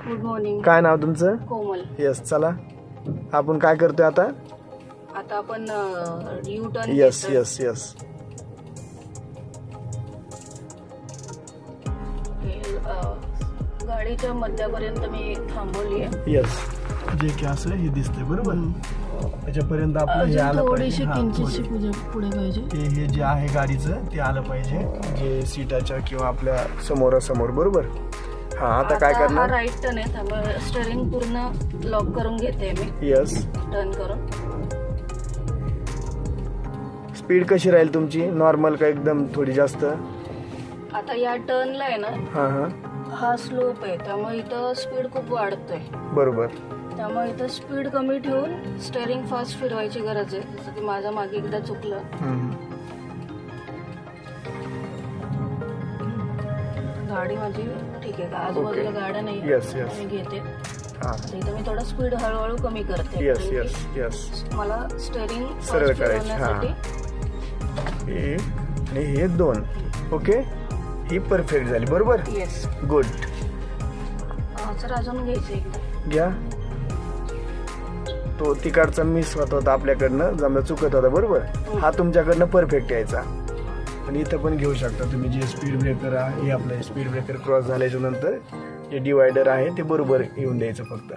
Good morning. काय नाव तुमचं? कोमल. Yes. चला आपण काय करतोय आता? आता आपण U turn. Yes yes yes. गाडीच्या मध्यापर्यंत मी थांबवली आहे. यस. जे की असं हे दिसतंय बरोबर. त्याच्यापर्यंत आपलं हे आलं थोडीशी पाहिजे. किंचितशी पुढे पाहिजे. हे जे आहे गाडीचं ते आलं पाहिजे, जे सीटाच्या किंवा आपल्या समोरासमोर बरोबर. हा आता काय हा करणार? राईट टर्न आहे, त्यामुळे स्टीअरिंग पूर्ण लॉक करून घेते मी. यस. टर्न करून. स्पीड कशी राहील तुमची? नॉर्मल का एकदम थोडी जास्त? आता या टर्नला आहे ना, हा हा हा स्लोप आहे, त्यामुळे इथं स्पीड खूप वाढतोय. बरोबर. त्यामुळे इथं स्पीड कमी ठेवून स्टीअरिंग फास्ट फिरवायची गरज आहे. जसं की माझ्या मागे एकदा चुकलं. गाडी माझी ठीक आहे का? आजूबाजूला गाड्या नाही. Yes yes. मी घेते. हा. इथं मी थोडा स्पीड हळूहळू कमी करते. Yes yes yes. मला स्टीअरिंग सरळ करायची. हा. एक आणि हे दोन. ओके. ही परफेक्ट झाली बरोबर. येस. गुड. सर अजून घ्यायचं एकदा. घ्या. तो तिकडचा मिस होत होता आपल्याकडनं, जमला चुकत होता बरोबर. हा तुमच्याकडनं परफेक्ट यायचा. आणि इथं पण घेऊ शकता तुम्ही. जे स्पीड ब्रेकर आहे, हे आपलं स्पीड ब्रेकर क्रॉस झाल्याच्या नंतर जे डिवायडर आहे ते बरोबर येऊन द्यायचं फक्त.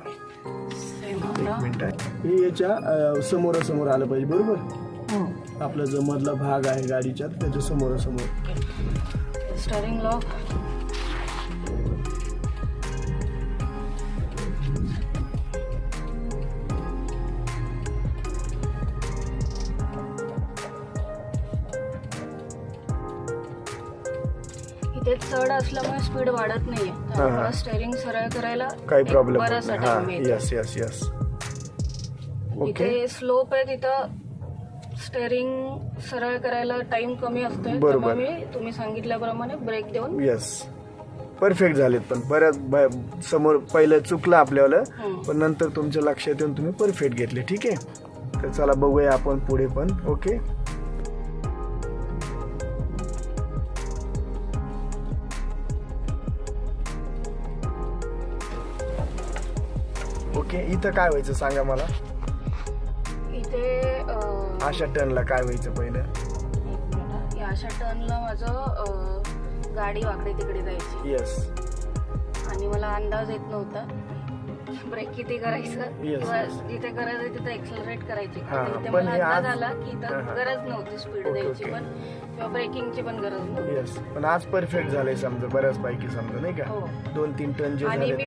एक मिनिट आहे. हे याच्या समोरासमोर आलं पाहिजे बरोबर. आपला जो मधला भाग आहे गाडीच्या त्याच्या समोरासमोर. Steering lock. इथे चढ असल्यामुळे स्पीड वाढत नाहीये, त्यामुळे स्टीअरिंग सरळ करायला काही प्रॉब्लेम बराचसा टाइम मिळतो. Yes yes yes. ओके. इथे स्लोप आहे, तिथं स्टीअरिंग सरळ करायला टाइम कमी असतोय. बरोबर. त्यामुळे मी तुम्ही सांगितल्याप्रमाणे ब्रेक देऊन. यस. परफेक्ट झालेत. पण बऱ्याच समोर पहिलं चुकलं आपल्याला, पण नंतर तुमच्या लक्षात येऊन तुम्ही परफेक्ट घेतले. ठीक आहे. तर चला बघूया आपण पुढे पण. ओके. ओके. इथं काय व्हायचं सांगा मला. इथे अशा टर्नला काय व्हायचं पहिलं? एक मिनिट. या अशा टर्नला माझं गाडी वाकडे तिकडे जायची. यस. आणि मला अंदाज येत नव्हता ब्रेक किती करायचं Yes, किंवा yes. जिथे करायचं तिथे एक्सेलरेट करायची. हा, तिथे पण मला हे अंदाज आज- आला की इथं गरज नव्हती स्पीड Okay, द्यायची okay. पण किंवा ब्रेकिंगची पण गरज नव्हती. यस. पण आज परफेक्ट झालंय समजा, बऱ्याच पैकी समजा नाही का. हो. 2-3 टन जे आणि झाले मी